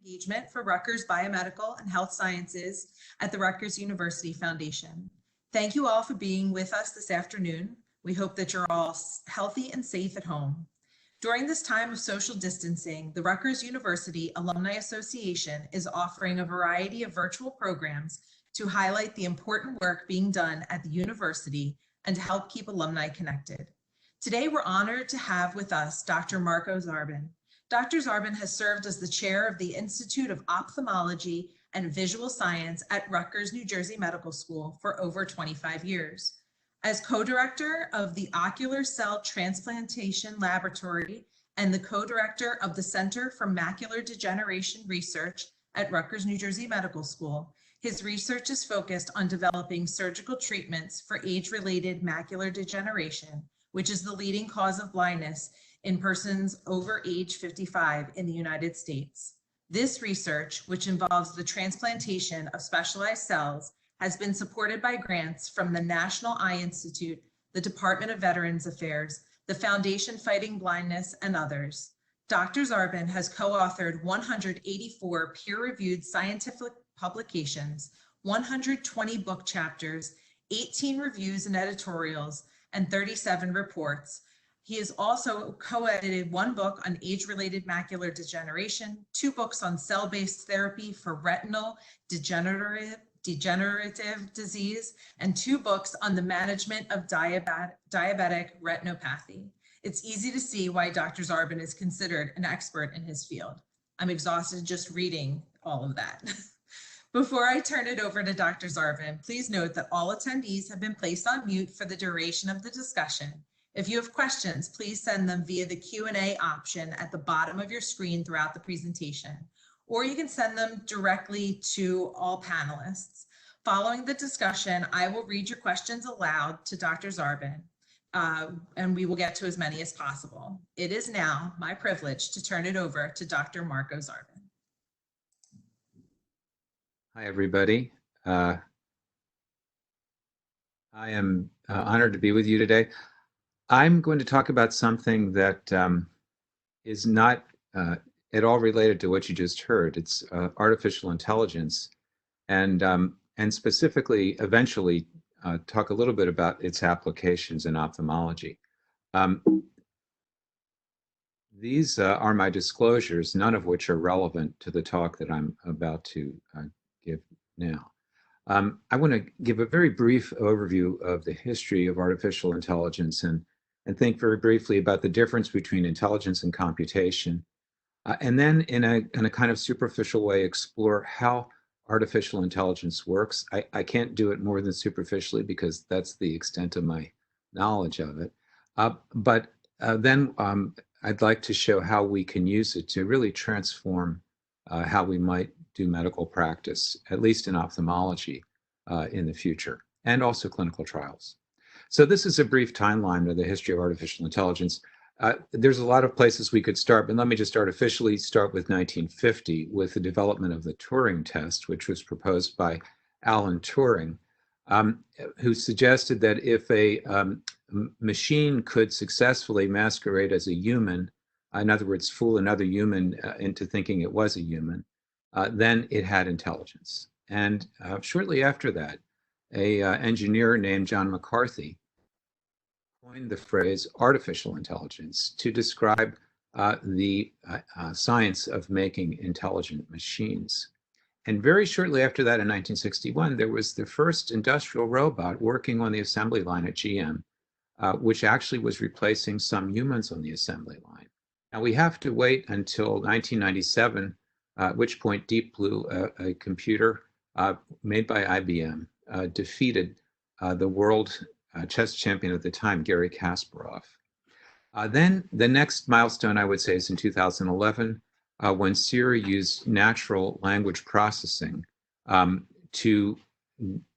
Engagement for Rutgers Biomedical and Health Sciences at the Rutgers University Foundation. Thank you all for being with us this afternoon. We hope that you're all healthy and safe at home. During this time of social distancing, the Rutgers University Alumni Association is offering a variety of virtual programs to highlight the important work being done at the university and to help keep alumni connected. Today, we're honored to have with us Dr. Marco Zarbin. Dr. Zarbin has served as the chair of the Institute of Ophthalmology and Visual Science at Rutgers, New Jersey Medical School for over 25 years. As co-director of the Ocular Cell Transplantation Laboratory and the co-director of the Center for Macular Degeneration Research at Rutgers, New Jersey Medical School, his research is focused on developing surgical treatments for age-related macular degeneration, which is the leading cause of blindness in persons over age 55 in the United States. This research, which involves the transplantation of specialized cells, has been supported by grants from the National Eye Institute, the Department of Veterans Affairs, the Foundation Fighting Blindness, and others. Dr. Zarbin has co-authored 184 peer-reviewed scientific publications, 120 book chapters, 18 reviews and editorials, and 37 reports. He has also co-edited one book on age-related macular degeneration, 2 books on cell-based therapy for retinal degenerative disease, and 2 books on the management of diabetic retinopathy. It's easy to see why Dr. Zarbin is considered an expert in his field. I'm exhausted just reading all of that. Before I turn it over to Dr. Zarbin, please note that all attendees have been placed on mute for the duration of the discussion. If you have questions, please send them via the Q&A option at the bottom of your screen throughout the presentation, or you can send them directly to all panelists. Following the discussion, I will read your questions aloud to Dr. Zarbin, and we will get to as many as possible. It is now my privilege to turn it over to Dr. Marco Zarbin. Hi, everybody. I am honored to be with you today. I'm going to talk about something that is not at all related to what you just heard. It's artificial intelligence, and specifically, eventually, talk a little bit about its applications in ophthalmology. These are my disclosures, none of which are relevant to the talk that I'm about to give now. I want to give a very brief overview of the history of artificial intelligence and think very briefly about the difference between intelligence and computation, and then in a kind of superficial way explore how artificial intelligence works. I can't do it more than superficially because that's the extent of my knowledge of it, but then I'd like to show how we can use it to really transform how we might do medical practice, at least in ophthalmology in the future, and also clinical trials. So this is a brief timeline of the history of artificial intelligence. There's a lot of places we could start, but let me just artificially start with 1950 with the development of the Turing test, which was proposed by Alan Turing, who suggested that if a machine could successfully masquerade as a human, in other words, fool another human into thinking it was a human, then it had intelligence. And shortly after that, an engineer named John McCarthy coined the phrase artificial intelligence to describe the science of making intelligent machines. And very shortly after that, in 1961, there was the first industrial robot working on the assembly line at GM, which actually was replacing some humans on the assembly line. Now we have to wait until 1997, at which point Deep Blue, a computer made by IBM, defeated the world chess champion at the time, Garry Kasparov. Then the next milestone, I would say, is in 2011, when Siri used natural language processing to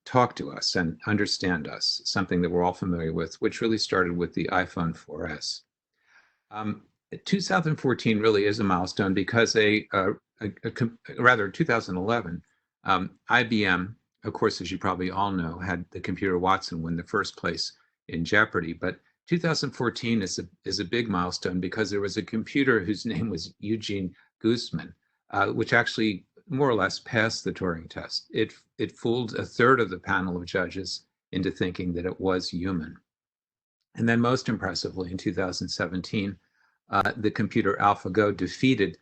talk to us and understand us, something that we're all familiar with, which really started with the iPhone 4S. 2014 really is a milestone because rather 2011, IBM, of course, as you probably all know, had the computer Watson win the first place in Jeopardy. But 2014 is a big milestone because there was a computer whose name was Eugene Guzman, which actually more or less passed the Turing test. It fooled a third of the panel of judges into thinking that it was human. And then most impressively, in 2017, the computer AlphaGo defeated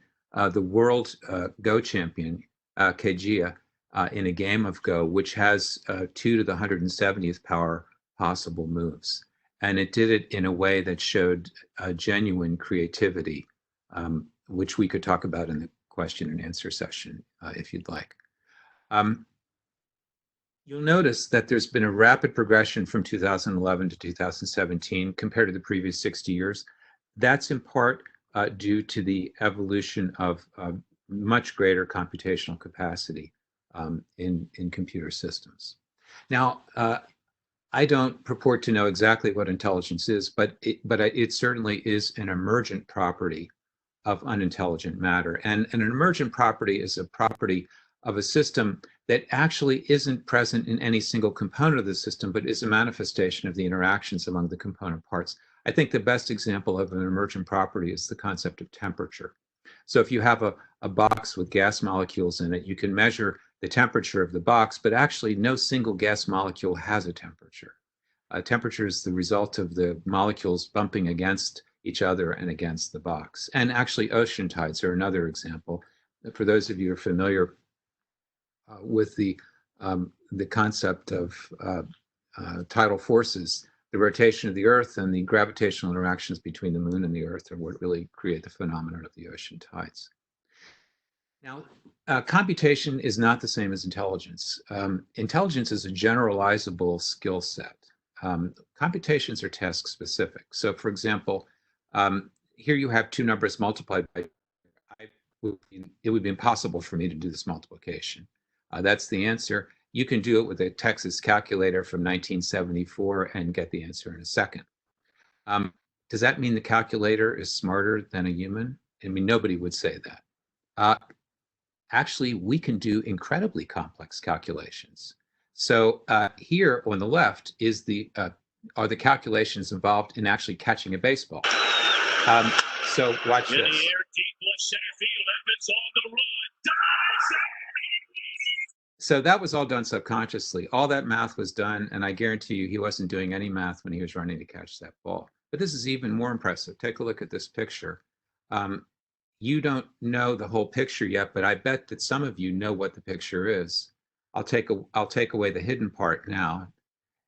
the world Go champion, Kejia, in a game of Go, which has 2 to the 170th power possible moves. And it did it in a way that showed genuine creativity, which we could talk about in the question and answer session, if you'd like. You'll notice that there's been a rapid progression from 2011 to 2017 compared to the previous 60 years. That's in part due to the evolution of much greater computational capacity in computer systems. Now, I don't purport to know exactly what intelligence is, but it certainly is an emergent property of unintelligent matter. And an emergent property is a property of a system that actually isn't present in any single component of the system, but is a manifestation of the interactions among the component parts. I think the best example of an emergent property is the concept of temperature. So if you have a box with gas molecules in it, you can measure the temperature of the box, but actually no single gas molecule has a temperature. Temperature is the result of the molecules bumping against each other and against the box. And actually ocean tides are another example. For those of you who are familiar with the concept of tidal forces, the rotation of the Earth and the gravitational interactions between the Moon and the Earth are what really create the phenomenon of the ocean tides. Now, computation is not the same as intelligence. Intelligence is a generalizable skill set. Computations are task specific. So for example, here you have two numbers multiplied by, it would be impossible for me to do this multiplication. That's the answer. You can do it with a Texas calculator from 1974 and get the answer in a second. Does that mean the calculator is smarter than a human? I mean, nobody would say that. Actually, we can do incredibly complex calculations. So here on the left is are the calculations involved in actually catching a baseball. So watch this. So that was all done subconsciously. All that math was done, and I guarantee you he wasn't doing any math when he was running to catch that ball. But this is even more impressive. Take a look at this picture. You don't know the whole picture yet, but I bet that some of you know what the picture is. I'll take away the hidden part now.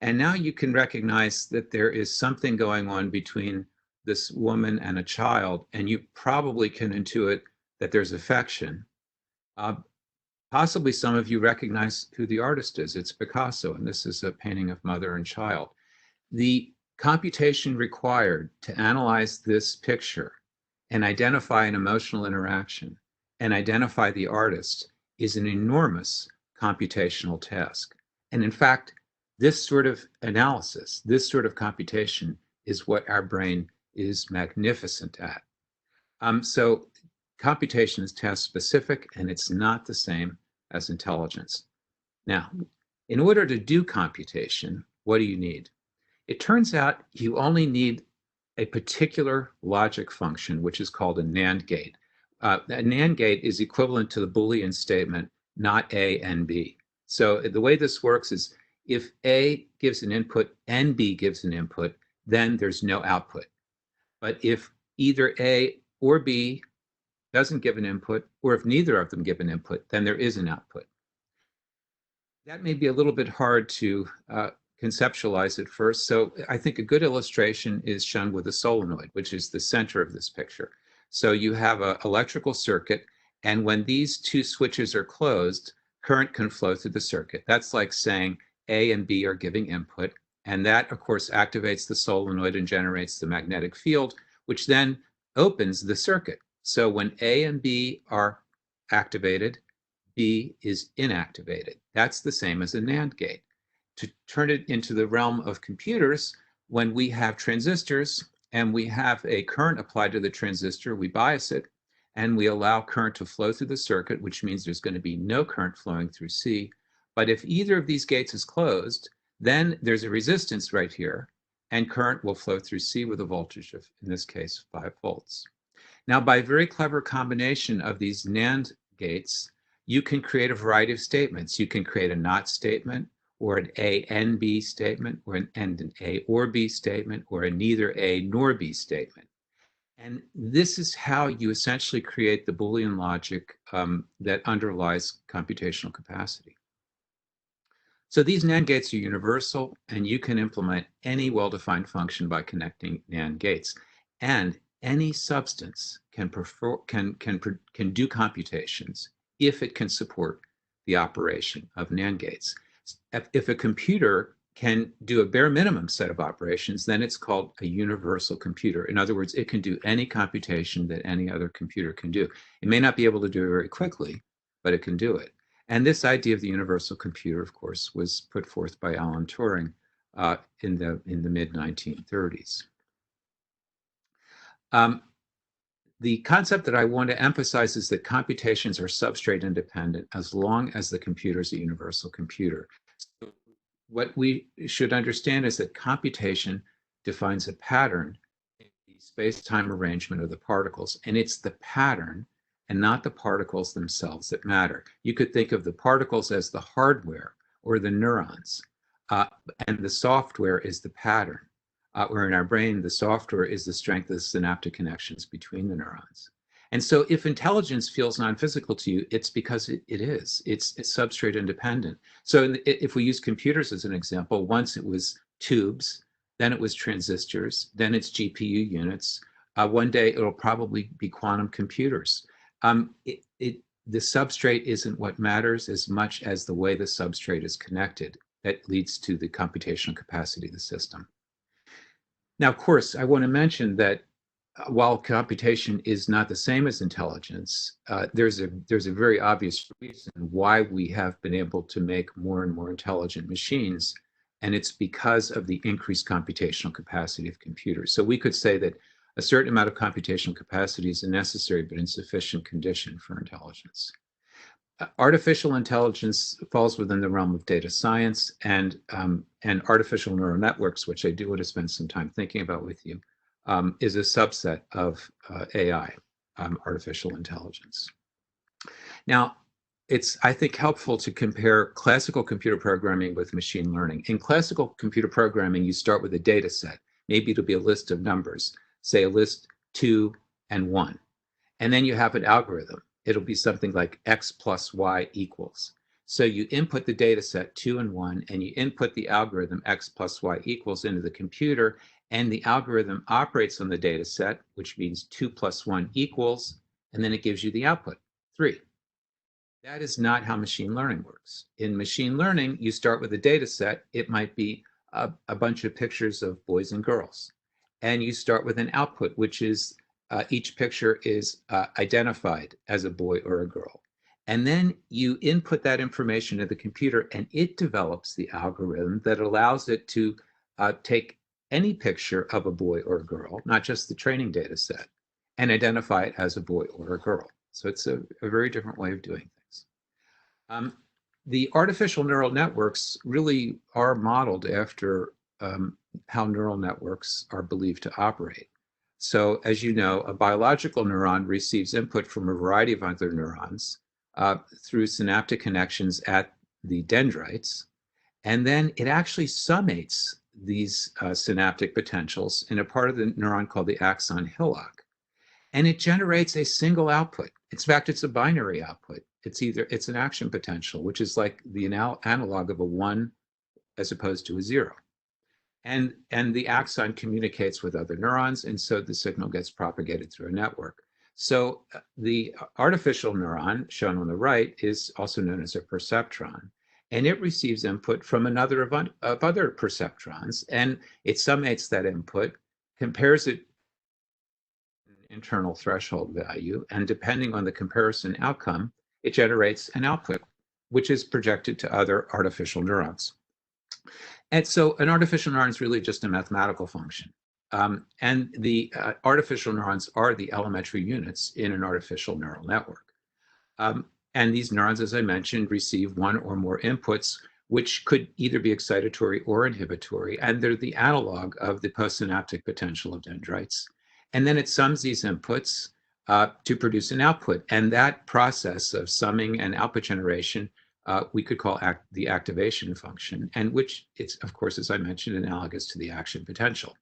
And now you can recognize that there is something going on between this woman and a child, and you probably can intuit that there's affection. Possibly some of you recognize who the artist is. It's Picasso, and this is a painting of mother and child. The computation required to analyze this picture and identify an emotional interaction and identify the artist is an enormous computational task. And in fact, this sort of analysis, this sort of computation is what our brain is magnificent at. So computation is task specific, and it's not the same as intelligence. Now, in order to do computation, what do you need? It turns out you only need a particular logic function, which is called a NAND gate. A NAND gate is equivalent to the Boolean statement, not A and B. So the way this works is if A gives an input and B gives an input, then there's no output. But if either A or B doesn't give an input, or if neither of them give an input, then there is an output. That may be a little bit hard to conceptualize at first. So I think a good illustration is shown with a solenoid, which is the center of this picture. So you have an electrical circuit, and when these two switches are closed, current can flow through the circuit. That's like saying A and B are giving input, and that, of course, activates the solenoid and generates the magnetic field, which then opens the circuit. So when A and B are activated, B is inactivated. That's the same as a NAND gate. To turn it into the realm of computers, when we have transistors and we have a current applied to the transistor, we bias it and we allow current to flow through the circuit, which means there's going to be no current flowing through C. But if either of these gates is closed, then there's a resistance right here, and current will flow through C with a voltage of, in this case, 5 volts. Now, by a very clever combination of these NAND gates, you can create a variety of statements. You can create a not statement, or an A and B statement, or an A or B statement, or a neither A nor B statement. And this is how you essentially create the Boolean logic that underlies computational capacity. So these NAND gates are universal, and you can implement any well-defined function by connecting NAND gates. And any substance can do computations if it can support the operation of NAND gates. If a computer can do a bare minimum set of operations, then it's called a universal computer. In other words, it can do any computation that any other computer can do. It may not be able to do it very quickly, but it can do it. And this idea of the universal computer, of course, was put forth by Alan Turing in the mid-1930s. The concept that I want to emphasize is that computations are substrate independent as long as the computer is a universal computer. So what we should understand is that computation defines a pattern in the space-time arrangement of the particles, and it's the pattern and not the particles themselves that matter. You could think of the particles as the hardware or the neurons, and the software is the pattern. Where in our brain, the software is the strength of the synaptic connections between the neurons. And so if intelligence feels non-physical to you, it's because it is. It's substrate independent. So if we use computers as an example, once it was tubes, then it was transistors, then it's GPU units. One day it'll probably be quantum computers. The substrate isn't what matters as much as the way the substrate is connected. That leads to the computational capacity of the system. Now, of course, I want to mention that while computation is not the same as intelligence, there's a very obvious reason why we have been able to make more and more intelligent machines, and it's because of the increased computational capacity of computers. So we could say that a certain amount of computational capacity is a necessary but insufficient condition for intelligence. Artificial intelligence falls within the realm of data science, and artificial neural networks, which I do want to spend some time thinking about with you, is a subset of AI, artificial intelligence. Now, it's, I think, helpful to compare classical computer programming with machine learning. In classical computer programming, you start with a data set. Maybe it'll be a list of numbers, say a list 2 and 1. And then you have an algorithm. It'll be something like x plus y equals. So you input the data set 2 and 1, and you input the algorithm x plus y equals into the computer, and the algorithm operates on the data set, which means 2 plus 1 equals, and then it gives you the output, 3. That is not how machine learning works. In machine learning, you start with a data set. It might be a bunch of pictures of boys and girls. And you start with an output, which is each picture is identified as a boy or a girl. And then you input that information to the computer, and it develops the algorithm that allows it to take any picture of a boy or a girl, not just the training data set, and identify it as a boy or a girl. So it's a very different way of doing things. The artificial neural networks really are modeled after how neural networks are believed to operate. So as you know, a biological neuron receives input from a variety of other neurons through synaptic connections at the dendrites, and then it actually summates these synaptic potentials in a part of the neuron called the axon hillock, and it generates a single output. In fact, it's a binary output. It's an action potential, which is like the analog of a 1 as opposed to a 0. And the axon communicates with other neurons, and so the signal gets propagated through a network. So the artificial neuron, shown on the right, is also known as a perceptron, and it receives input from another of other perceptrons, and it summates that input, compares it to an internal threshold value, and depending on the comparison outcome, it generates an output, which is projected to other artificial neurons. And so an artificial neuron is really just a mathematical function. And the artificial neurons are the elementary units in an artificial neural network. And these neurons, as I mentioned, receive one or more inputs, which could either be excitatory or inhibitory, and they're the analog of the postsynaptic potential of dendrites. And then it sums these inputs to produce an output. And that process of summing and output generation we could call the activation function, and which it's, of course, as I mentioned, analogous to the action potential.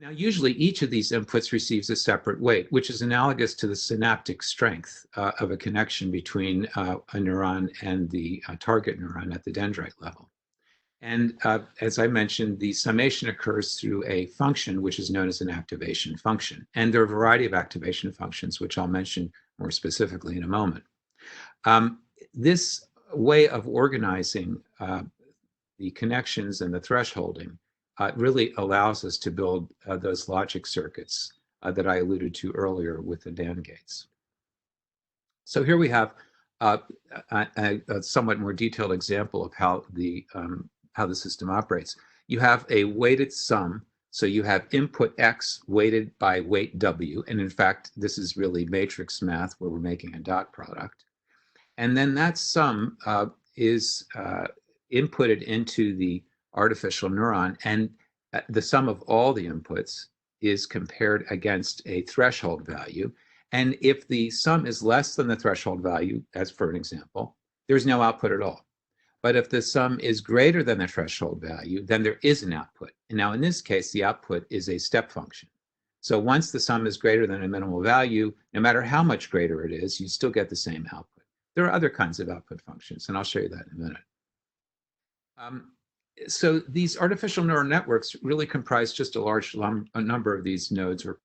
Now, usually each of these inputs receives a separate weight, which is analogous to the synaptic strength of a connection between a neuron and the target neuron at the dendrite level. And as I mentioned, the summation occurs through a function which is known as an activation function. And there are a variety of activation functions, which I'll mention more specifically in a moment. This way of organizing the connections and the thresholding really allows us to build those logic circuits that I alluded to earlier with the NAND gates. So here we have a somewhat more detailed example of how the system operates. You have a weighted sum. So you have input X weighted by weight W. And in fact, this is really matrix math where we're making a dot product. And then that sum is inputted into the artificial neuron, and the sum of all the inputs is compared against a threshold value. And if the sum is less than the threshold value, as for an example, there's no output at all. But if the sum is greater than the threshold value, then there is an output. And now in this case, the output is a step function. So once the sum is greater than a minimal value, no matter how much greater it is, you still get the same output. There are other kinds of output functions, and I'll show you that in a minute. So these artificial neural networks really comprise just a large number of these nodes are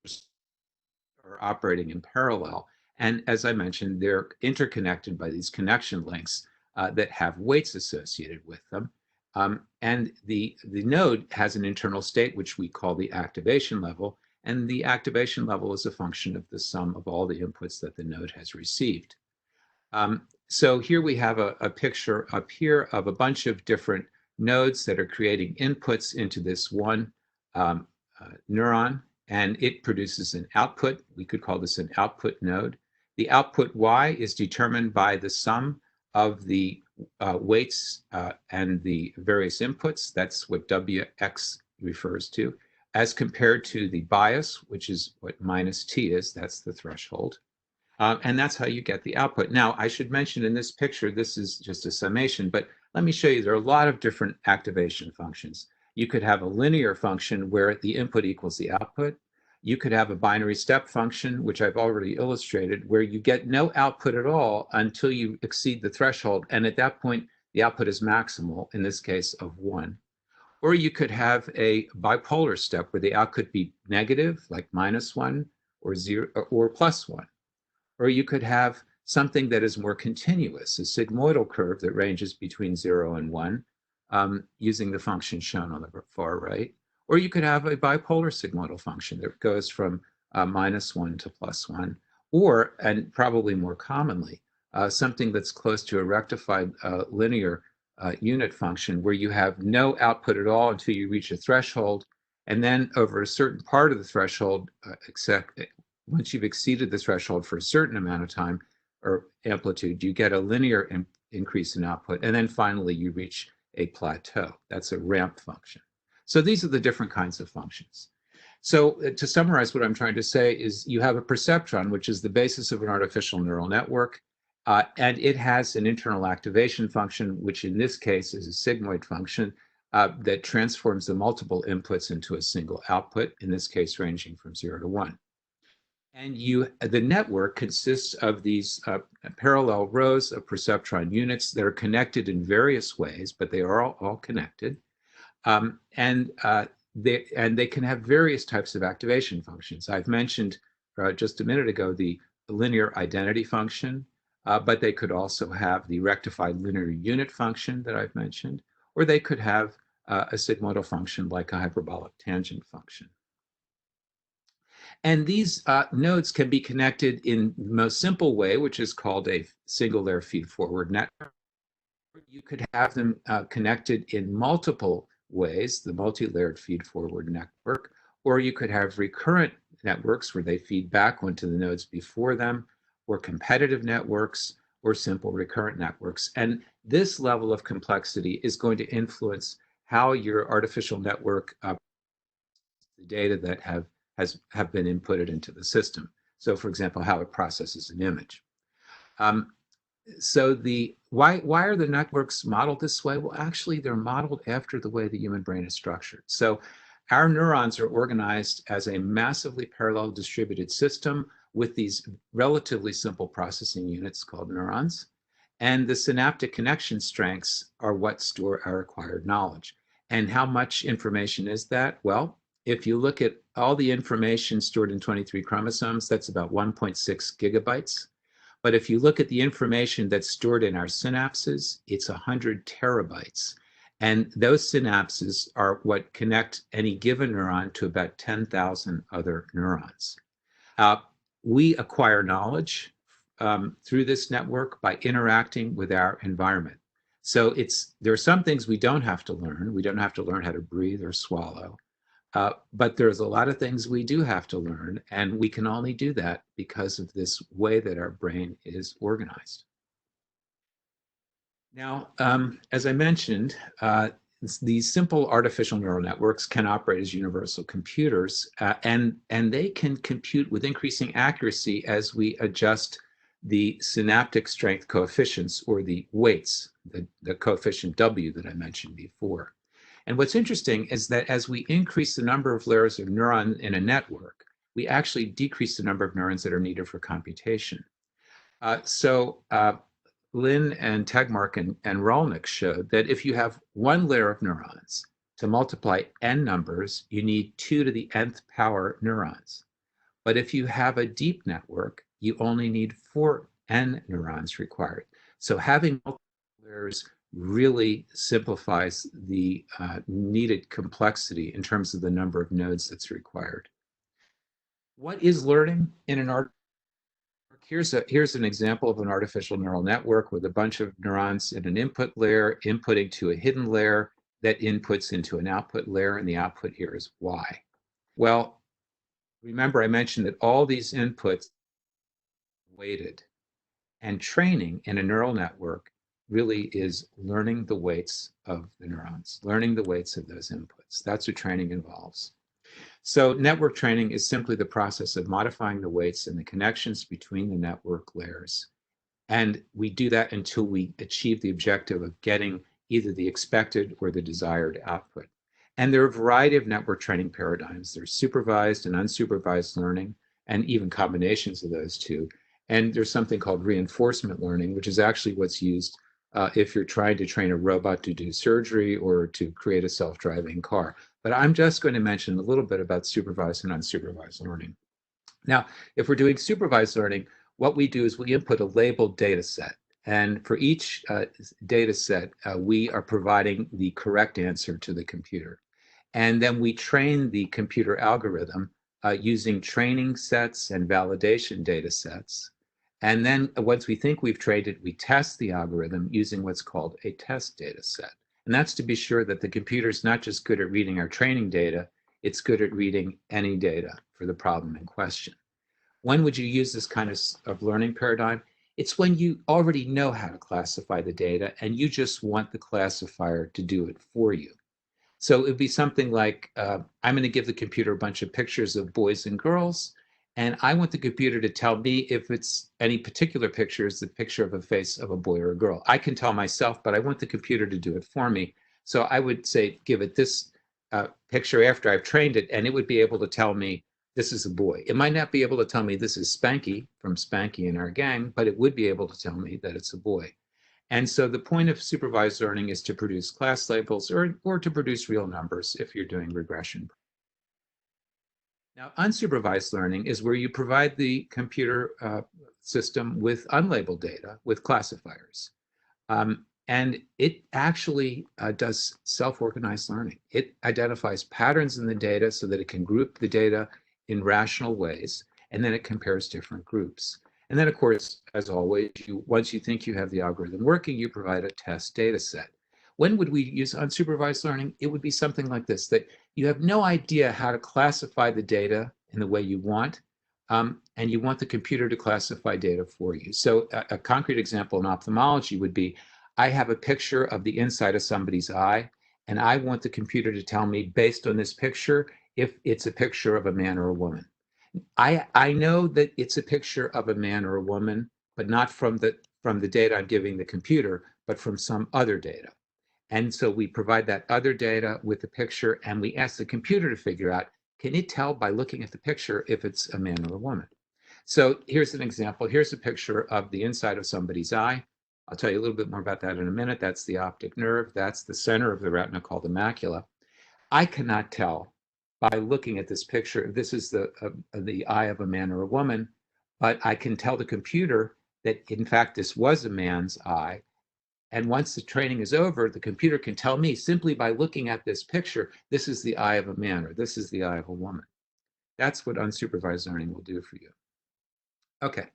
operating in parallel. And as I mentioned, they're interconnected by these connection links that have weights associated with them. And the node has an internal state, which we call the activation level. And the activation level is a function of the sum of all the inputs that the node has received. So here we have a picture up here of a bunch of different nodes that are creating inputs into this one neuron, and it produces an output. We could call this an output node. The output Y is determined by the sum of the weights and the various inputs. That's what WX refers to, as compared to the bias, which is what minus T is. That's the threshold. And that's how you get the output. Now, I should mention in this picture, this is just a summation, but let me show you there are a lot of different activation functions. You could have a linear function where the input equals the output. You could have a binary step function, which I've already illustrated, where you get no output at all until you exceed the threshold. And at that point, the output is maximal, in this case of 1. Or you could have a bipolar step where the output be negative, like -1, or 0, or +1. Or you could have something that is more continuous, a sigmoidal curve that ranges between 0 and 1, using the function shown on the far right. Or you could have a bipolar sigmoidal function that goes from -1 to +1. Or, and probably more commonly, something that's close to a rectified linear unit function where you have no output at all until you reach a threshold. And then over a certain part of the threshold, once you've exceeded the threshold for a certain amount of time or amplitude, you get a linear increase in output. And then finally, you reach a plateau. That's a ramp function. So these are the different kinds of functions. So to summarize, what I'm trying to say is you have a perceptron, which is the basis of an artificial neural network. And it has an internal activation function, which in this case is a sigmoid function that transforms the multiple inputs into a single output, in this case ranging from 0 to 1. And the network consists of these parallel rows of perceptron units that are connected in various ways, but they are all connected. And they can have various types of activation functions. I've mentioned just a minute ago the linear identity function, but they could also have the rectified linear unit function that I've mentioned, or they could have a sigmoidal function like a hyperbolic tangent function. And these nodes can be connected in the most simple way, which is called a single layer feed-forward network. You could have them connected in multiple ways, the multi-layered feed-forward network, or you could have recurrent networks where they feed back onto the nodes before them, or competitive networks, or simple recurrent networks. And this level of complexity is going to influence how your artificial network the data that have been inputted into the system. So for example, how it processes an image. So why are the networks modeled this way? Well, actually, they're modeled after the way the human brain is structured. So our neurons are organized as a massively parallel distributed system with these relatively simple processing units called neurons. And the synaptic connection strengths are what store our acquired knowledge. And how much information is that? Well, if you look at all the information stored in 23 chromosomes, that's about 1.6 gigabytes. But if you look at the information that's stored in our synapses, it's 100 terabytes. And those synapses are what connect any given neuron to about 10,000 other neurons. We acquire knowledge through this network by interacting with our environment. So there are some things we don't have to learn. We don't have to learn how to breathe or swallow. But there's a lot of things we do have to learn, and we can only do that because of this way that our brain is organized. Now, as I mentioned, these simple artificial neural networks can operate as universal computers, and they can compute with increasing accuracy as we adjust the synaptic strength coefficients, or the weights, the coefficient W that I mentioned before. And what's interesting is that as we increase the number of layers of neuron in a network, we actually decrease the number of neurons that are needed for computation. Lin and Tegmark and Rolnick showed that if you have one layer of neurons to multiply n numbers, you need 2 to the nth power neurons. But if you have a deep network, you only need 4n neurons required. So having multiple layers really simplifies the needed complexity in terms of the number of nodes that's required. What is learning in an art? Here's an example of an artificial neural network with a bunch of neurons in an input layer inputting to a hidden layer that inputs into an output layer, and the output here is Y. Well, remember I mentioned that all these inputs are weighted, and training in a neural network really is learning the weights of the neurons, learning the weights of those inputs. That's what training involves. So network training is simply the process of modifying the weights and the connections between the network layers. And we do that until we achieve the objective of getting either the expected or the desired output. And there are a variety of network training paradigms. There's supervised and unsupervised learning, and even combinations of those two. And there's something called reinforcement learning, which is actually what's used if you're trying to train a robot to do surgery or to create a self-driving car. But I'm just going to mention a little bit about supervised and unsupervised learning. Now, if we're doing supervised learning, what we do is we input a labeled data set. And for each data set, we are providing the correct answer to the computer. And then we train the computer algorithm using training sets and validation data sets. And then once we think we've trained it, we test the algorithm using what's called a test data set. And that's to be sure that the computer's not just good at reading our training data, it's good at reading any data for the problem in question. When would you use this kind of learning paradigm? It's when you already know how to classify the data and you just want the classifier to do it for you. So it would be something like, I'm going to give the computer a bunch of pictures of boys and girls, and I want the computer to tell me if it's any particular picture is the picture of a face of a boy or a girl. I can tell myself, but I want the computer to do it for me. So I would say, give it this picture after I've trained it, and it would be able to tell me this is a boy. It might not be able to tell me this is Spanky from Spanky and Our Gang, but it would be able to tell me that it's a boy. And so the point of supervised learning is to produce class labels or to produce real numbers if you're doing regression. Now, unsupervised learning is where you provide the computer system with unlabeled data, with classifiers. And it actually does self-organized learning. It identifies patterns in the data so that it can group the data in rational ways, and then it compares different groups. And then, of course, as always, once you think you have the algorithm working, you provide a test data set. When would we use unsupervised learning? It would be something like this, that you have no idea how to classify the data in the way you want, and you want the computer to classify data for you. So a concrete example in ophthalmology would be, I have a picture of the inside of somebody's eye, and I want the computer to tell me, based on this picture, if it's a picture of a man or a woman. I know that it's a picture of a man or a woman, but not from the data I'm giving the computer, but from some other data. And so we provide that other data with the picture, and we ask the computer to figure out, can it tell by looking at the picture if it's a man or a woman? So here's an example. Here's a picture of the inside of somebody's eye. I'll tell you a little bit more about that in a minute. That's the optic nerve. That's the center of the retina called the macula. I cannot tell by looking at this picture if this is the eye of a man or a woman, but I can tell the computer that, in fact, this was a man's eye. And once the training is over, the computer can tell me simply by looking at this picture, this is the eye of a man or this is the eye of a woman. That's what unsupervised learning will do for you. Okay,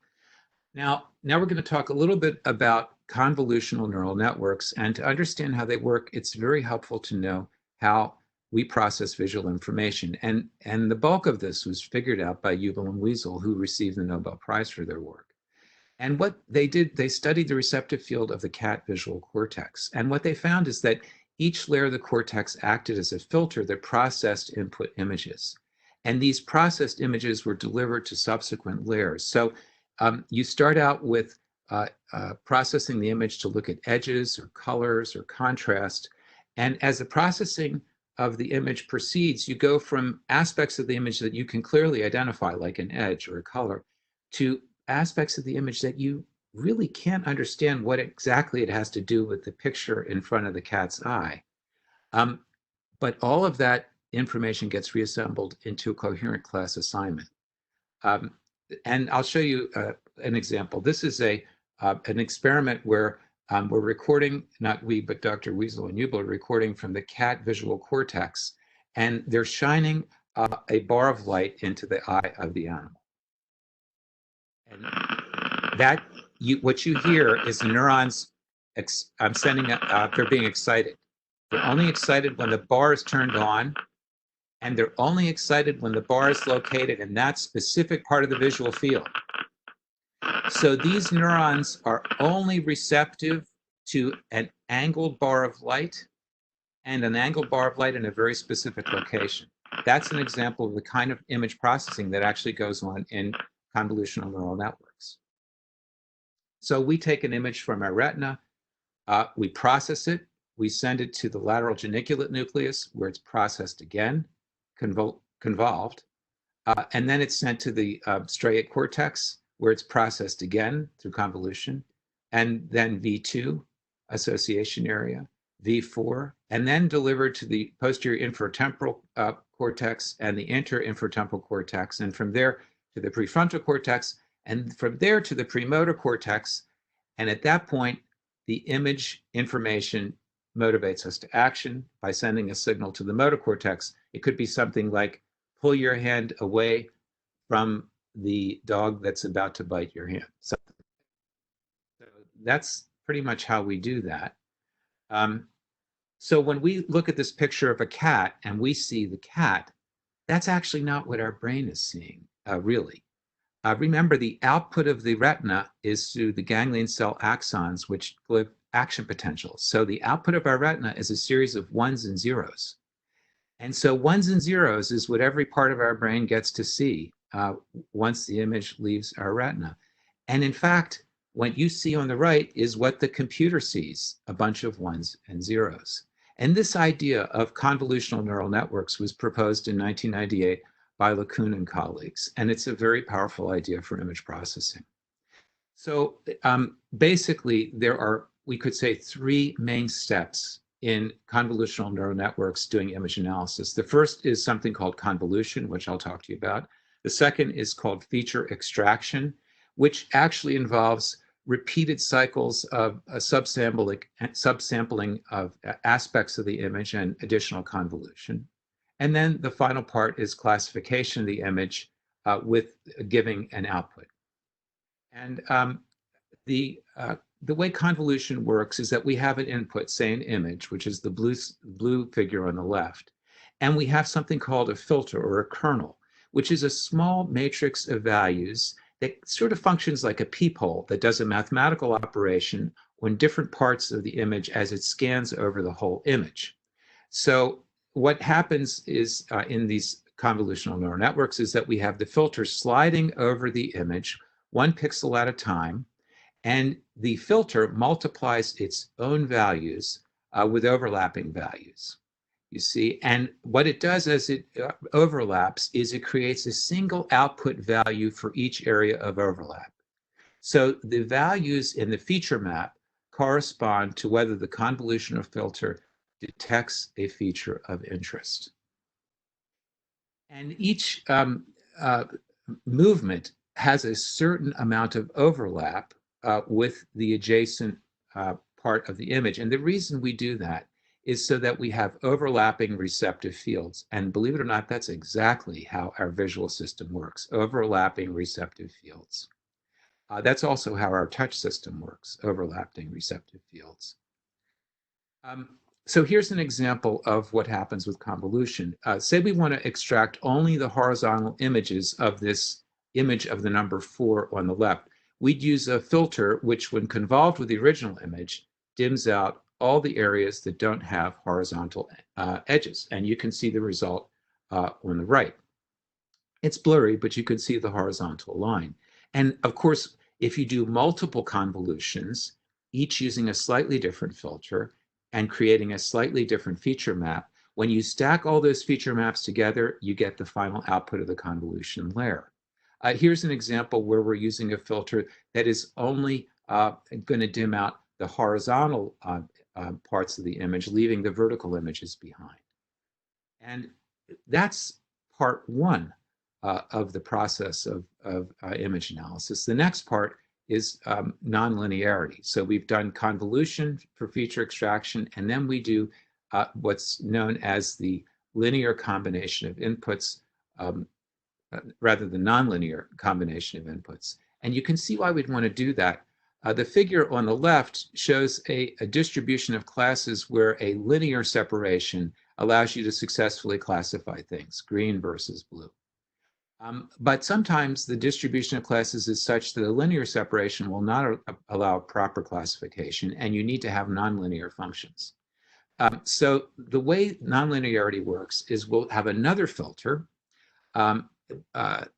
now we're going to talk a little bit about convolutional neural networks. And to understand how they work, it's very helpful to know how we process visual information. And the bulk of this was figured out by Will and Wiesel, who received the Nobel Prize for their work. And what they did, they studied the receptive field of the cat visual cortex. And what they found is that each layer of the cortex acted as a filter that processed input images. And these processed images were delivered to subsequent layers. So you start out with processing the image to look at edges or colors or contrast. And as the processing of the image proceeds, you go from aspects of the image that you can clearly identify, like an edge or a color, to aspects of the image that you really can't understand what exactly it has to do with the picture in front of the cat's eye. But all of that information gets reassembled into a coherent class assignment. And I'll show you an example. This is an experiment where we're recording, not we, but Dr. Wiesel and Hubel are recording from the cat visual cortex, and they're shining a bar of light into the eye of the animal. And that what you hear is the neurons. I'm sending out. They're being excited. They're only excited when the bar is turned on, and they're only excited when the bar is located in that specific part of the visual field. So these neurons are only receptive to an angled bar of light and an angled bar of light in a very specific location. That's an example of the kind of image processing that actually goes on in convolutional neural networks. So we take an image from our retina, we process it, we send it to the lateral geniculate nucleus where it's processed again, convolved, and then it's sent to the striate cortex where it's processed again through convolution, and then V2, association area, V4, and then delivered to the posterior inferotemporal cortex and the interinferotemporal cortex, and from there to the prefrontal cortex, and from there to the premotor cortex. And at that point, the image information motivates us to action by sending a signal to the motor cortex. It could be something like, pull your hand away from the dog that's about to bite your hand. So that's pretty much how we do that. So when we look at this picture of a cat and we see the cat, that's actually not what our brain is seeing, really. Remember, the output of the retina is through the ganglion cell axons, which give action potential. So the output of our retina is a series of ones and zeros. And so ones and zeros is what every part of our brain gets to see once the image leaves our retina. And in fact, what you see on the right is what the computer sees, a bunch of ones and zeros. And this idea of convolutional neural networks was proposed in 1998 by LeCun and colleagues, and it's a very powerful idea for image processing. So basically, there are, we could say, three main steps in convolutional neural networks doing image analysis. The first is something called convolution, which I'll talk to you about. The second is called feature extraction, which actually involves repeated cycles of subsampling of aspects of the image and additional convolution. And then the final part is classification of the image with giving an output. And the way convolution works is that we have an input, say an image, which is the blue figure on the left. And we have something called a filter or a kernel, which is a small matrix of values that sort of functions like a peephole that does a mathematical operation on different parts of the image as it scans over the whole image. So what happens is in these convolutional neural networks is that we have the filter sliding over the image 1 pixel at a time, and the filter multiplies its own values with overlapping values. You see, and what it does as it overlaps is it creates a single output value for each area of overlap. So the values in the feature map correspond to whether the convolutional filter detects a feature of interest. And each movement has a certain amount of overlap with the adjacent part of the image. And the reason we do that is so that we have overlapping receptive fields. And believe it or not, that's exactly how our visual system works, overlapping receptive fields. That's also how our touch system works, overlapping receptive fields. So here's an example of what happens with convolution. Say we want to extract only the horizontal images of this image of the number 4 on the left. We'd use a filter which, when convolved with the original image, dims out all the areas that don't have horizontal edges. And you can see the result on the right. It's blurry, but you can see the horizontal line. And of course, if you do multiple convolutions, each using a slightly different filter and creating a slightly different feature map, when you stack all those feature maps together, you get the final output of the convolution layer. Here's an example where we're using a filter that is only going to dim out the horizontal parts of the image, leaving the vertical images behind. And that's part 1 of the process of image analysis. The next part is nonlinearity. So we've done convolution for feature extraction, and then we do what's known as the linear combination of inputs, rather than nonlinear combination of inputs. And you can see why we'd want to do that. The figure on the left shows a distribution of classes where a linear separation allows you to successfully classify things, green versus blue. But sometimes the distribution of classes is such that a linear separation will not allow proper classification, and you need to have nonlinear functions. So the way nonlinearity works is we'll have another filter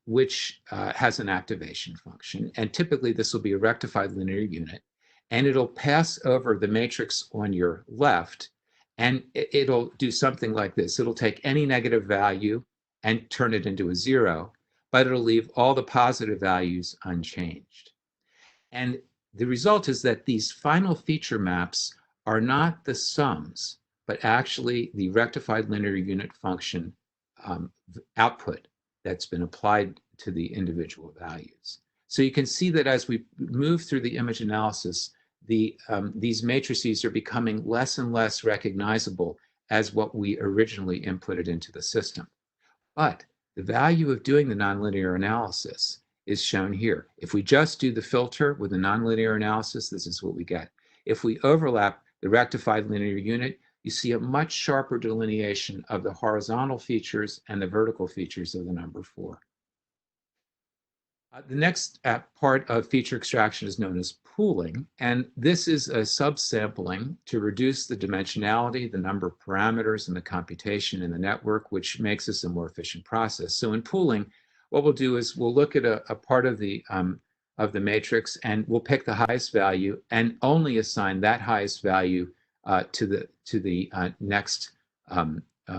which has an activation function. And typically this will be a rectified linear unit. And it'll pass over the matrix on your left, and it'll do something like this. It'll take any negative value and turn it into a 0, but it'll leave all the positive values unchanged. And the result is that these final feature maps are not the sums, but actually the rectified linear unit function output that's been applied to the individual values. So you can see that as we move through the image analysis, these matrices are becoming less and less recognizable as what we originally inputted into the system. But the value of doing the nonlinear analysis is shown here. If we just do the filter with a nonlinear analysis, this is what we get. If we overlap the rectified linear unit, you see a much sharper delineation of the horizontal features and the vertical features of the number 4. The next part of feature extraction is known as pooling, and this is a subsampling to reduce the dimensionality, the number of parameters, and the computation in the network, which makes this a more efficient process. So in pooling, what we'll do is we'll look at a part of the matrix, and we'll pick the highest value and only assign that highest value to the next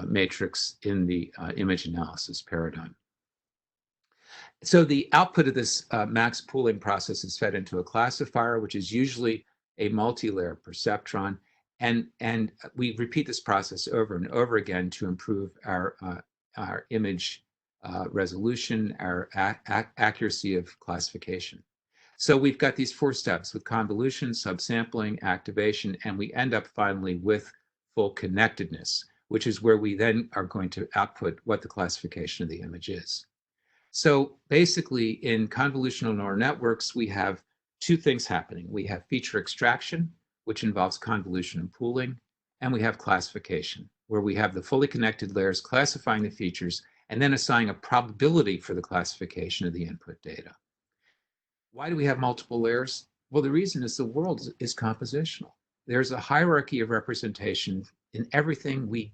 matrix in the image analysis paradigm. So the output of this max pooling process is fed into a classifier, which is usually a multi-layer perceptron, and we repeat this process over and over again to improve our image resolution, our accuracy of classification. So we've got these 4 steps with convolution, subsampling, activation, and we end up finally with full connectedness, which is where we then are going to output what the classification of the image is. So basically, in convolutional neural networks, we have 2 things happening. We have feature extraction, which involves convolution and pooling, and we have classification, where we have the fully connected layers classifying the features and then assigning a probability for the classification of the input data. Why do we have multiple layers? Well, the reason is the world is compositional. There's a hierarchy of representation in everything we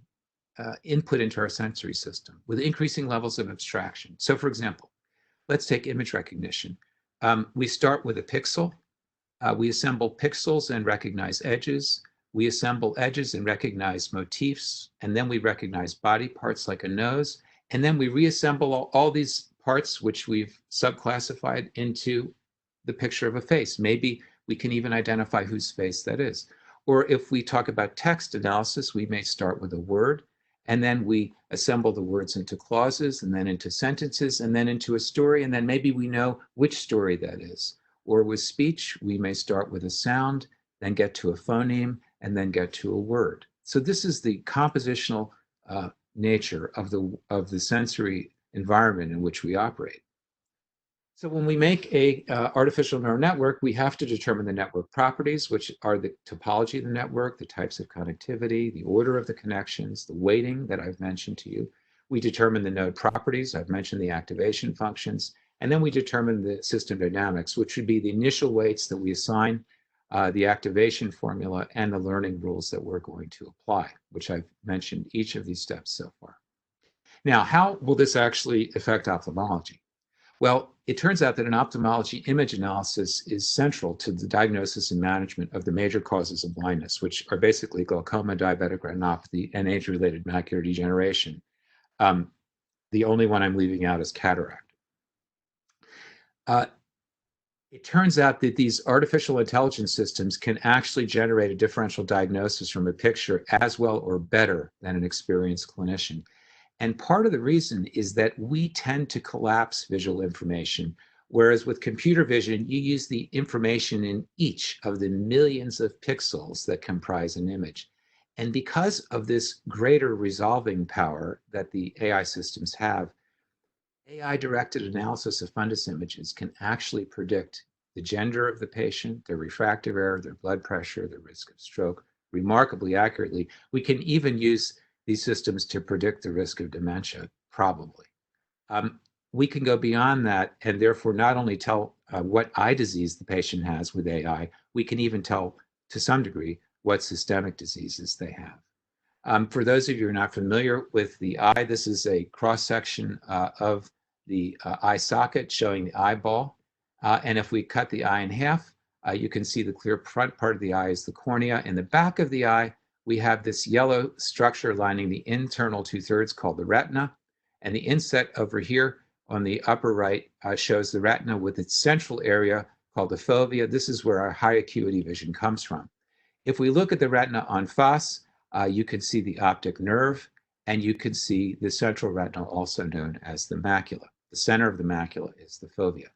input into our sensory system with increasing levels of abstraction. So for example, let's take image recognition. We start with a pixel. We assemble pixels and recognize edges. We assemble edges and recognize motifs. And then we recognize body parts like a nose. And then we reassemble all these parts, which we've subclassified, into the picture of a face. Maybe we can even identify whose face that is. Or if we talk about text analysis, we may start with a word, and then we assemble the words into clauses, and then into sentences, and then into a story, and then maybe we know which story that is. Or with speech, we may start with a sound, then get to a phoneme, and then get to a word. So this is the compositional nature of the sensory environment in which we operate. So when we make a artificial neural network, we have to determine the network properties, which are the topology of the network, the types of connectivity, the order of the connections, the weighting that I've mentioned to you. We determine the node properties. I've mentioned the activation functions. And then we determine the system dynamics, which would be the initial weights that we assign, the activation formula, and the learning rules that we're going to apply, which I've mentioned each of these steps so far. Now, how will this actually affect ophthalmology? Well, it turns out that in ophthalmology, image analysis is central to the diagnosis and management of the major causes of blindness, which are basically glaucoma, diabetic retinopathy, and age-related macular degeneration. The only one I'm leaving out is cataract. It turns out that these artificial intelligence systems can actually generate a differential diagnosis from a picture as well or better than an experienced clinician. And part of the reason is that we tend to collapse visual information, whereas with computer vision, you use the information in each of the millions of pixels that comprise an image. And because of this greater resolving power that the AI systems have, AI-directed analysis of fundus images can actually predict the gender of the patient, their refractive error, their blood pressure, their risk of stroke, remarkably accurately. We can even use these systems to predict the risk of dementia, probably. We can go beyond that and therefore not only tell what eye disease the patient has with AI, we can even tell, to some degree, what systemic diseases they have. For those of you who are not familiar with the eye, this is a cross-section of the eye socket showing the eyeball. And if we cut the eye in half, you can see the clear front part of the eye is the cornea. In the back of the eye, we have this yellow structure lining the internal two-thirds called the retina. And the inset over here on the upper right shows the retina with its central area called the fovea. This is where our high acuity vision comes from. If we look at the retina en face, you can see the optic nerve, and you can see the central retina, also known as the macula. The center of the macula is the fovea.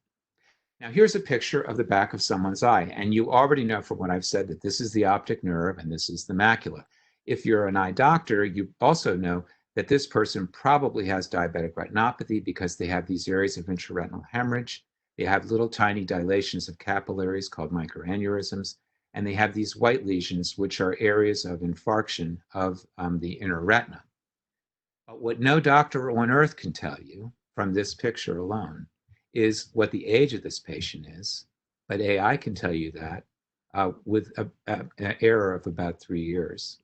Now here's a picture of the back of someone's eye, and you already know from what I've said that this is the optic nerve and this is the macula. If you're an eye doctor, you also know that this person probably has diabetic retinopathy because they have these areas of intraretinal hemorrhage. They have little tiny dilations of capillaries called microaneurysms, and they have these white lesions, which are areas of infarction of the inner retina. But what no doctor on earth can tell you from this picture alone is what the age of this patient is, but AI can tell you that with an error of about 3 years.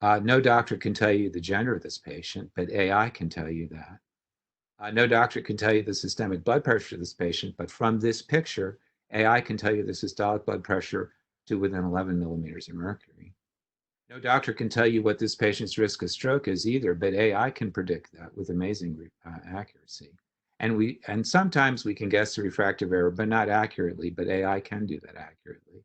No doctor can tell you the gender of this patient, but AI can tell you that. No doctor can tell you the systemic blood pressure of this patient, but from this picture, AI can tell you the systolic blood pressure to within 11 millimeters of mercury. No doctor can tell you what this patient's risk of stroke is either, but AI can predict that with amazing accuracy. And sometimes we can guess the refractive error, but not accurately, but AI can do that accurately.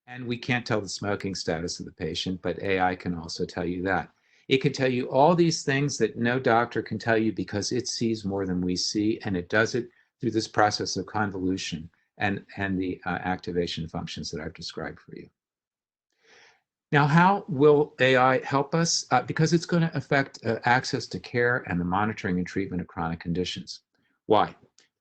And we can't tell the smoking status of the patient, but AI can also tell you that. It can tell you all these things that no doctor can tell you because it sees more than we see, and it does it through this process of convolution and the activation functions that I've described for you. Now, how will AI help us? Because it's going to affect access to care and the monitoring and treatment of chronic conditions. Why?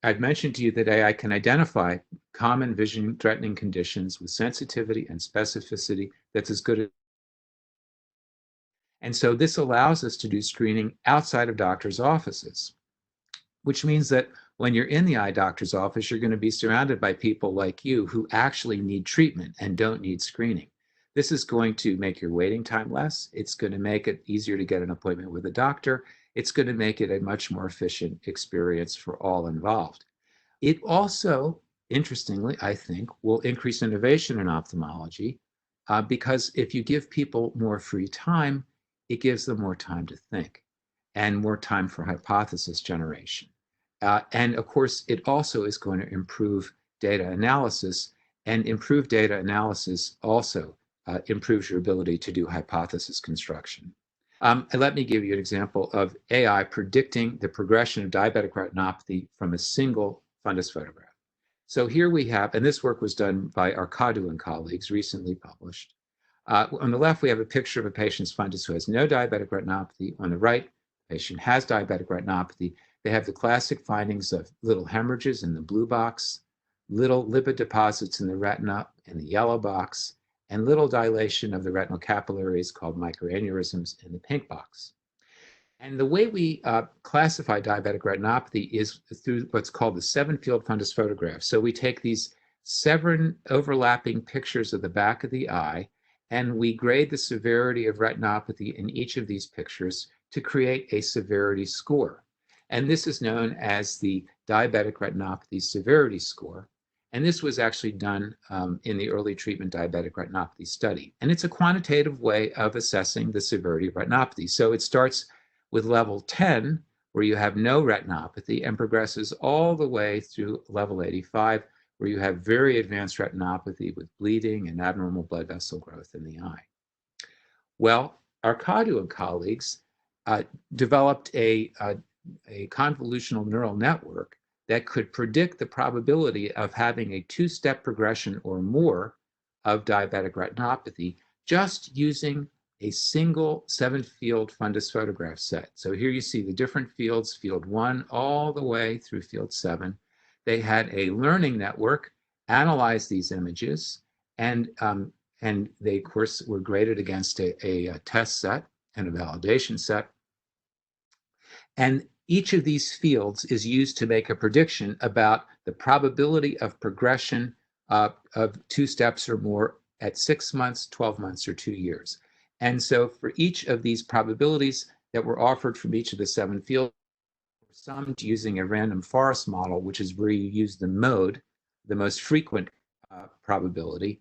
I've mentioned to you that AI can identify common vision-threatening conditions with sensitivity and specificity that's as good as. And so this allows us to do screening outside of doctors' offices, which means that when you're in the eye doctor's office, you're going to be surrounded by people like you who actually need treatment and don't need screening. This is going to make your waiting time less. It's going to make it easier to get an appointment with a doctor. It's going to make it a much more efficient experience for all involved. It also, interestingly, I think, will increase innovation in ophthalmology because if you give people more free time, it gives them more time to think and more time for hypothesis generation. And of course, it also is going to improve data analysis, and improved data analysis also improves your ability to do hypothesis construction. And let me give you an example of AI predicting the progression of diabetic retinopathy from a single fundus photograph. So here we have, and this work was done by Arkadu and colleagues, recently published. On the left, we have a picture of a patient's fundus who has no diabetic retinopathy. On the right, the patient has diabetic retinopathy. They have the classic findings of little hemorrhages in the blue box, little lipid deposits in the retina in the yellow box, and little dilation of the retinal capillaries called microaneurysms in the pink box. And the way we classify diabetic retinopathy is through what's called the 7-field fundus photograph. So we take these 7 overlapping pictures of the back of the eye, and we grade the severity of retinopathy in each of these pictures to create a severity score. And this is known as the diabetic retinopathy severity score. And this was actually done in the early treatment diabetic retinopathy study. And it's a quantitative way of assessing the severity of retinopathy. So it starts with level 10, where you have no retinopathy, and progresses all the way through level 85, where you have very advanced retinopathy with bleeding and abnormal blood vessel growth in the eye. Well, Arkadu and colleagues developed a convolutional neural network that could predict the probability of having a 2-step progression or more of diabetic retinopathy just using a single 7-field fundus photograph set. So here you see the different fields, field 1 all the way through field 7. They had a learning network analyze these images, and they, of course, were graded against a test set and a validation set. And each of these fields is used to make a prediction about the probability of progression of 2 steps or more at 6 months, 12 months, or 2 years. And so for each of these probabilities that were offered from each of the 7 fields, summed using a random forest model, which is where you use the mode, the most frequent probability,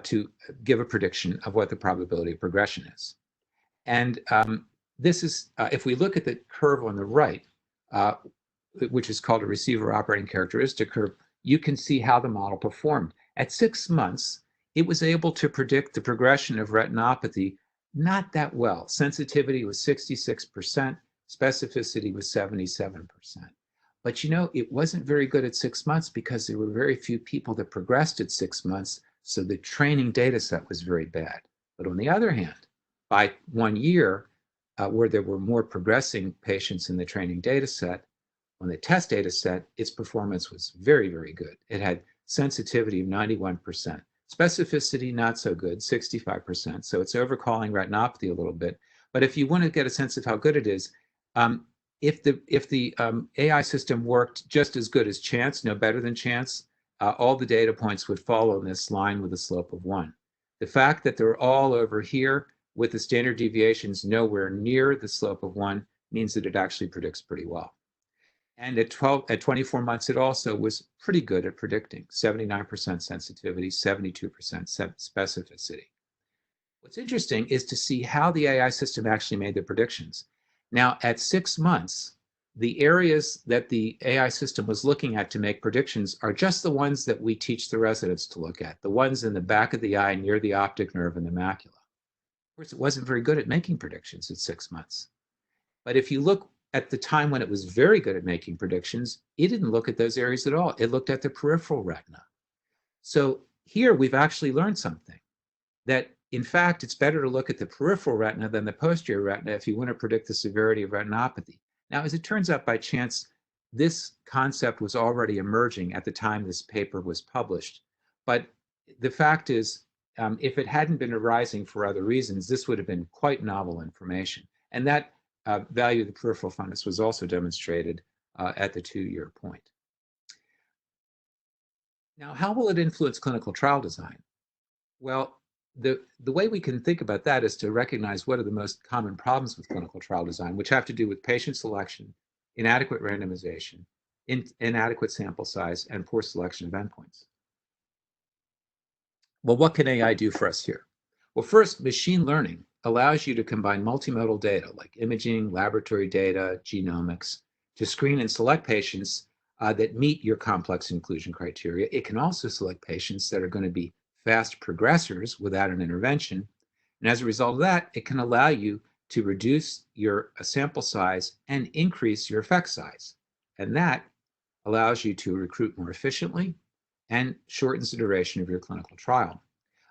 to give a prediction of what the probability of progression is. And this is, if we look at the curve on the right, which is called a receiver operating characteristic curve, you can see how the model performed. At 6 months, it was able to predict the progression of retinopathy not that well. Sensitivity was 66%, specificity was 77%. But you know, it wasn't very good at 6 months because there were very few people that progressed at 6 months, so the training data set was very bad. But on the other hand, by 1 year, where there were more progressing patients in the training data set, on the test data set, its performance was very, very good. It had sensitivity of 91%. Specificity, not so good, 65%. So it's overcalling retinopathy a little bit. But if you want to get a sense of how good it is, if the AI system worked just as good as chance, no better than chance, all the data points would follow this line with a slope of 1. The fact that they're all over here with the standard deviations nowhere near the slope of 1 means that it actually predicts pretty well. And at 24 months, it also was pretty good at predicting, 79% sensitivity, 72% specificity. What's interesting is to see how the AI system actually made the predictions. Now, at 6 months, the areas that the AI system was looking at to make predictions are just the ones that we teach the residents to look at, the ones in the back of the eye near the optic nerve and the macula. Of course, it wasn't very good at making predictions at 6 months. But if you look at the time when it was very good at making predictions, it didn't look at those areas at all. It looked at the peripheral retina. So here we've actually learned something, that in fact, it's better to look at the peripheral retina than the posterior retina if you want to predict the severity of retinopathy. Now, as it turns out, by chance, this concept was already emerging at the time this paper was published. But the fact is, if it hadn't been arising for other reasons, this would have been quite novel information. And that value of the peripheral fundus was also demonstrated at the 2-year point. Now, how will it influence clinical trial design? Well, the way we can think about that is to recognize what are the most common problems with clinical trial design, which have to do with patient selection, inadequate randomization, inadequate sample size, and poor selection of endpoints. Well, what can AI do for us here? Well, first, machine learning allows you to combine multimodal data like imaging, laboratory data, genomics, to screen and select patients that meet your complex inclusion criteria. It can also select patients that are going to be fast progressors without an intervention. And as a result of that, it can allow you to reduce your sample size and increase your effect size. And that allows you to recruit more efficiently and shortens the duration of your clinical trial.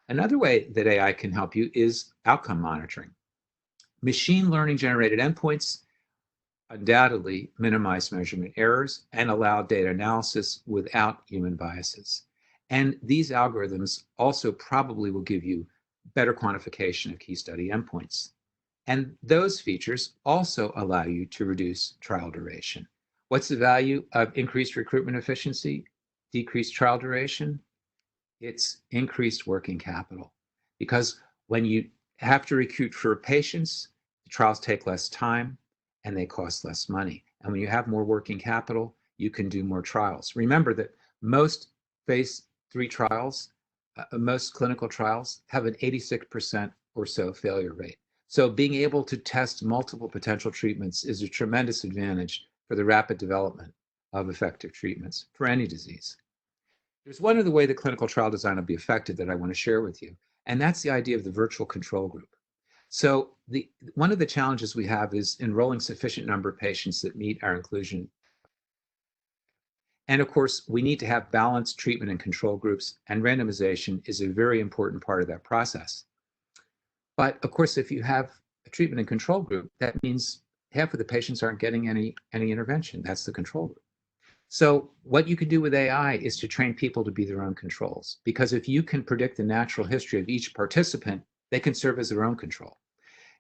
Another way that AI can help you is outcome monitoring. Machine learning generated endpoints undoubtedly minimize measurement errors and allow data analysis without human biases. And these algorithms also probably will give you better quantification of key study endpoints. And those features also allow you to reduce trial duration. What's the value of increased recruitment efficiency, decreased trial duration? It's increased working capital. Because when you have to recruit fewer patients, the trials take less time and they cost less money. And when you have more working capital, you can do more trials. Remember that most phase 3 trials, most clinical trials have an 86% or so failure rate. So being able to test multiple potential treatments is a tremendous advantage for the rapid development of effective treatments for any disease. There's one other way that clinical trial design will be affected that I want to share with you, and that's the idea of the virtual control group. So one of the challenges we have is enrolling sufficient number of patients that meet our inclusion. And of course, we need to have balanced treatment and control groups, and randomization is a very important part of that process. But of course, if you have a treatment and control group, that means half of the patients aren't getting any intervention. That's the control group. So what you can do with AI is to train people to be their own controls, because if you can predict the natural history of each participant, they can serve as their own control.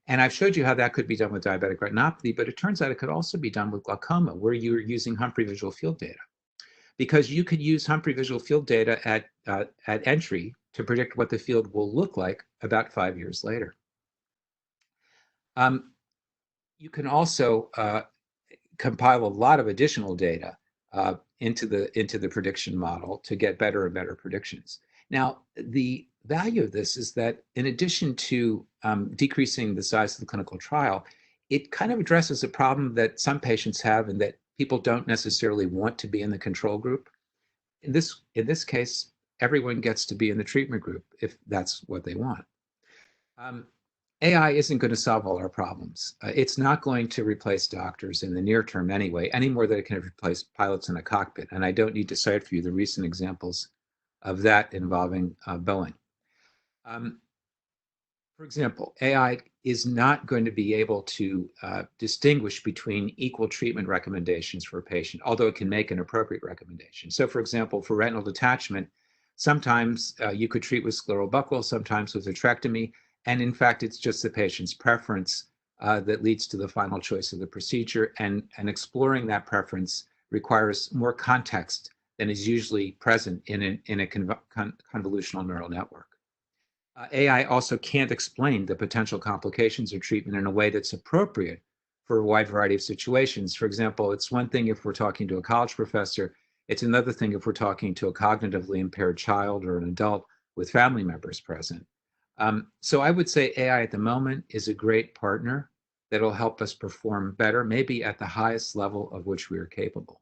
And I've showed you how that could be done with diabetic retinopathy, but it turns out it could also be done with glaucoma, where you're using Humphrey visual field data. Because you could use Humphrey visual field data at entry to predict what the field will look like about 5 years later. You can also compile a lot of additional data into the prediction model to get better and better predictions. Now, the value of this is that in addition to decreasing the size of the clinical trial, it kind of addresses a problem that some patients have and that people don't necessarily want to be in the control group. In this case, everyone gets to be in the treatment group if that's what they want. AI isn't going to solve all our problems. It's not going to replace doctors in the near term anyway, any more than it can replace pilots in a cockpit. And I don't need to cite for you the recent examples of that involving Boeing. For example, AI is not going to be able to distinguish between equal treatment recommendations for a patient, although it can make an appropriate recommendation. So for example, for retinal detachment, sometimes you could treat with scleral buckle, sometimes with vitrectomy, and in fact, it's just the patient's preference that leads to the final choice of the procedure, and exploring that preference requires more context than is usually present in a convolutional neural network. AI also can't explain the potential complications of treatment in a way that's appropriate for a wide variety of situations. For example, it's one thing if we're talking to a college professor, it's another thing if we're talking to a cognitively impaired child or an adult with family members present. So I would say AI at the moment is a great partner that'll help us perform better, maybe at the highest level of which we are capable.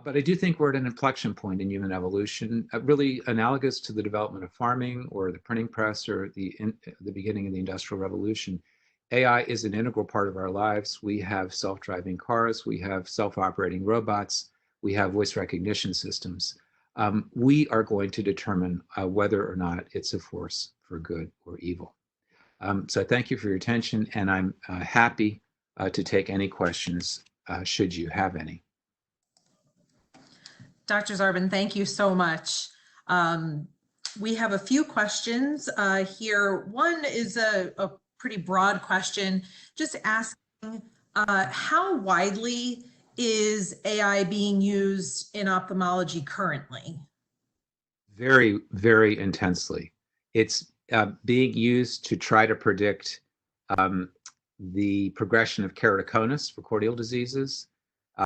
But I do think we're at an inflection point in human evolution, really analogous to the development of farming or the printing press or the beginning of the Industrial Revolution. AI is an integral part of our lives. We have self-driving cars, we have self-operating robots, we have voice recognition systems. We are going to determine whether or not it's a force for good or evil. So thank you for your attention, and I'm happy to take any questions should you have any. Dr. Zarbin, thank you so much. We have a few questions here. One is a pretty broad question, just asking how widely is AI being used in ophthalmology currently? Very, very intensely. It's being used to try to predict the progression of keratoconus for corneal diseases,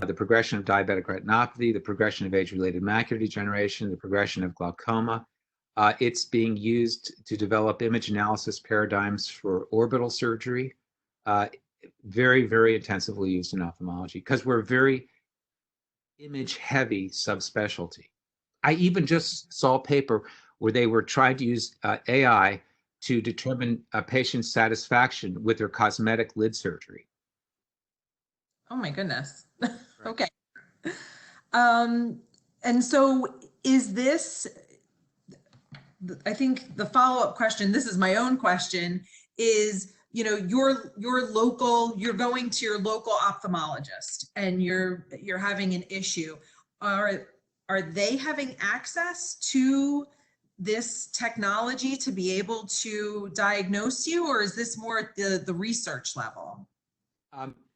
the progression of diabetic retinopathy, the progression of age-related macular degeneration, the progression of glaucoma. It's being used to develop image analysis paradigms for orbital surgery, very, very intensively used in ophthalmology because we're very image-heavy subspecialty. I even just saw a paper where they were trying to use AI to determine a patient's satisfaction with their cosmetic lid surgery. Oh my goodness. Right. Okay. And so is this, I think the follow-up question, this is my own question, is, you know, your local, you're going to your local ophthalmologist and you're having an issue. Are they having access to this technology to be able to diagnose you, or is this more at the research level?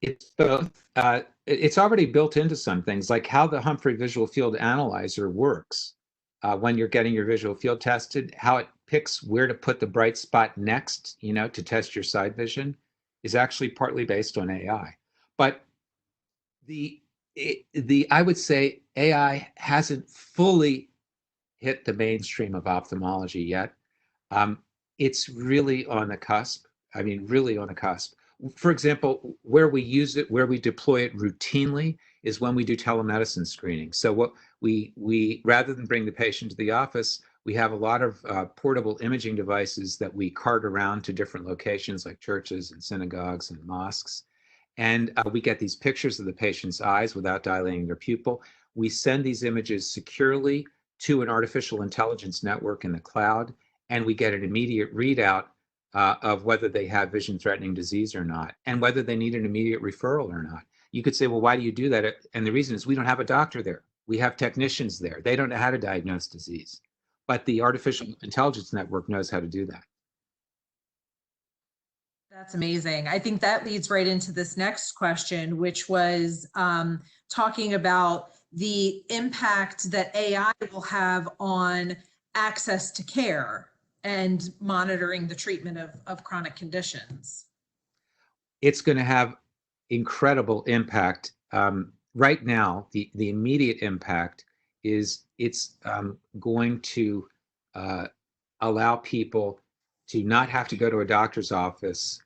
It's both. It's already built into some things, like how the Humphrey Visual Field Analyzer works. When you're getting your visual field tested, how it picks where to put the bright spot next, you know, to test your side vision, is actually partly based on AI. But I would say AI hasn't fully hit the mainstream of ophthalmology yet. It's really on the cusp. I mean, really on the cusp. For example, where we use it, where we deploy it routinely is when we do telemedicine screening. So what we rather than bring the patient to the office, we have a lot of portable imaging devices that we cart around to different locations like churches and synagogues and mosques. And we get these pictures of the patient's eyes without dilating their pupil. We send these images securely to an artificial intelligence network in the cloud, and we get an immediate readout of whether they have vision-threatening disease or not, and whether they need an immediate referral or not. You could say, well, why do you do that? And the reason is we don't have a doctor there. We have technicians there. They don't know how to diagnose disease. But the artificial intelligence network knows how to do that. That's amazing. I think that leads right into this next question, which was talking about the impact that AI will have on access to care and monitoring the treatment of chronic conditions. It's going to have incredible impact. Right now, the immediate impact is it's going to allow people to not have to go to a doctor's office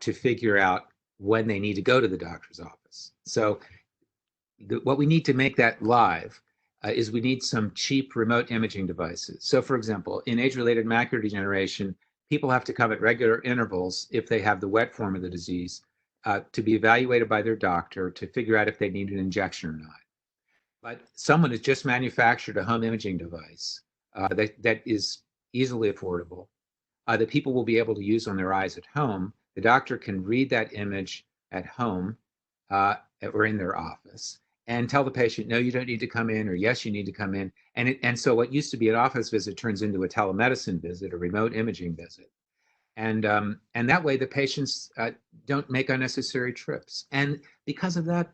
to figure out when they need to go to the doctor's office. So what we need to make that live is we need some cheap remote imaging devices. So for example, in age-related macular degeneration, people have to come at regular intervals if they have the wet form of the disease to be evaluated by their doctor to figure out if they need an injection or not. But someone has just manufactured a home imaging device that is easily affordable, that people will be able to use on their eyes at home. The doctor can read that image at home or in their office and tell the patient, no, you don't need to come in, or yes, you need to come in. And so what used to be an office visit turns into a telemedicine visit, a remote imaging visit. And that way the patients don't make unnecessary trips. And because of that,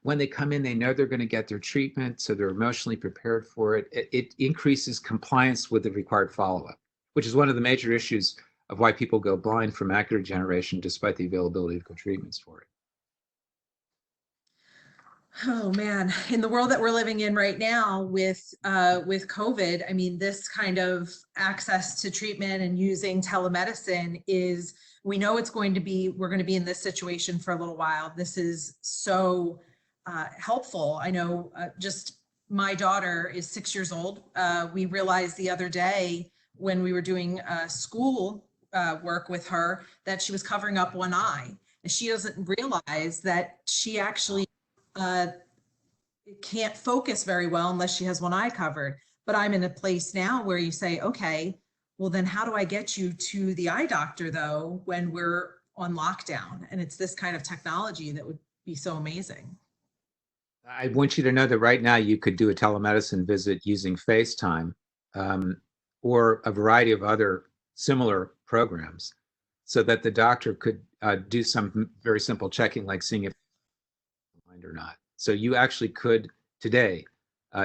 when they come in, they know they're going to get their treatment, so they're emotionally prepared for it. It increases compliance with the required follow-up, which is one of the major issues of why people go blind from macular degeneration despite the availability of good treatments for it. Oh man, in the world that we're living in right now with COVID, I mean, this kind of access to treatment and using telemedicine is, we know it's going to be, we're going to be in this situation for a little while. This is so helpful. I know just my daughter is 6 years old. We realized the other day when we were doing school work with her that she was covering up one eye, and she doesn't realize that she actually can't focus very well unless she has one eye covered. But I'm in a place now where you say, okay, well then how do I get you to the eye doctor though when we're on lockdown? And it's this kind of technology that would be so amazing. I want you to know that right now you could do a telemedicine visit using FaceTime or a variety of other similar programs so that the doctor could do some very simple checking, like seeing if blind or not. So you actually could today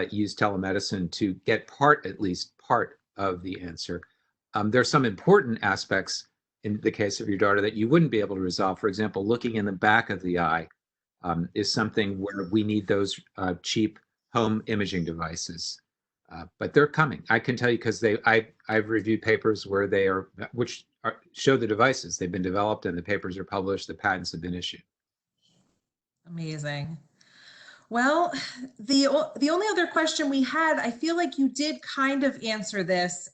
use telemedicine to get at least part of the answer. There are some important aspects in the case of your daughter that you wouldn't be able to resolve. For example, looking in the back of the eye is something where we need those cheap home imaging devices. But they're coming. I can tell you because I've reviewed papers where show the devices. They've been developed and the papers are published. The patents have been issued. Amazing. Well, the only other question we had, I feel like you did kind of answer this.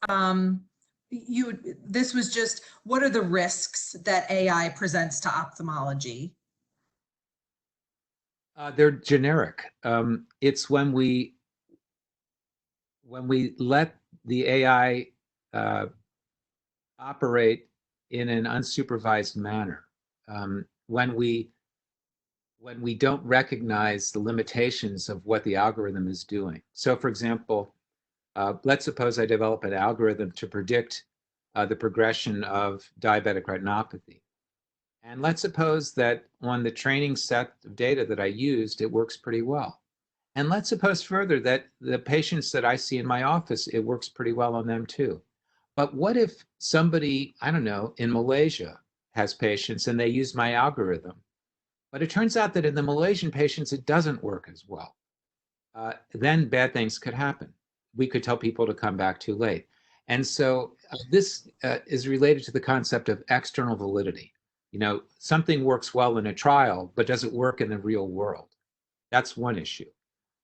This was just, what are the risks that AI presents to ophthalmology? They're generic. It's when we let the AI operate in an unsupervised manner, when we don't recognize the limitations of what the algorithm is doing. So, for example, let's suppose I develop an algorithm to predict the progression of diabetic retinopathy. And let's suppose that on the training set of data that I used, it works pretty well. And let's suppose further that the patients that I see in my office, it works pretty well on them too. But what if somebody, I don't know, in Malaysia has patients and they use my algorithm? But it turns out that in the Malaysian patients, it doesn't work as well. Then bad things could happen. We could tell people to come back too late. And so this is related to the concept of external validity. You know, something works well in a trial, but does it work in the real world? That's one issue.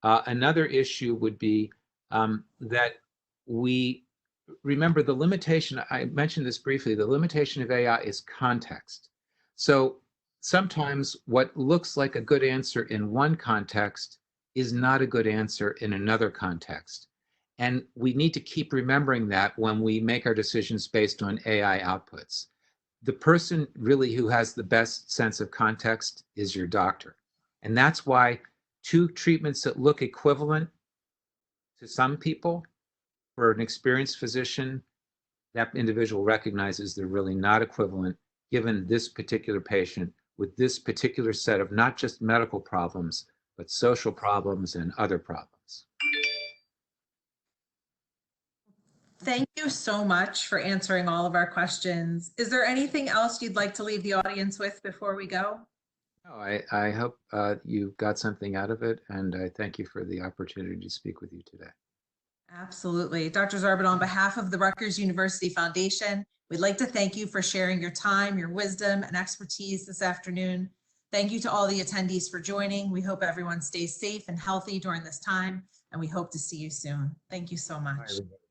Another issue would be that we remember the limitation, I mentioned this briefly, the limitation of AI is context. So sometimes what looks like a good answer in one context is not a good answer in another context. And we need to keep remembering that when we make our decisions based on AI outputs. The person really who has the best sense of context is your doctor. And that's why two treatments that look equivalent to some people, for an experienced physician, that individual recognizes they're really not equivalent given this particular patient with this particular set of not just medical problems, but social problems and other problems. Thank you so much for answering all of our questions. Is there anything else you'd like to leave the audience with before we go? No, I hope you got something out of it, and I thank you for the opportunity to speak with you today. Absolutely. Dr. Zarbin, on behalf of the Rutgers University Foundation, we'd like to thank you for sharing your time, your wisdom, and expertise this afternoon. Thank you to all the attendees for joining. We hope everyone stays safe and healthy during this time, and we hope to see you soon. Thank you so much. Bye, everybody.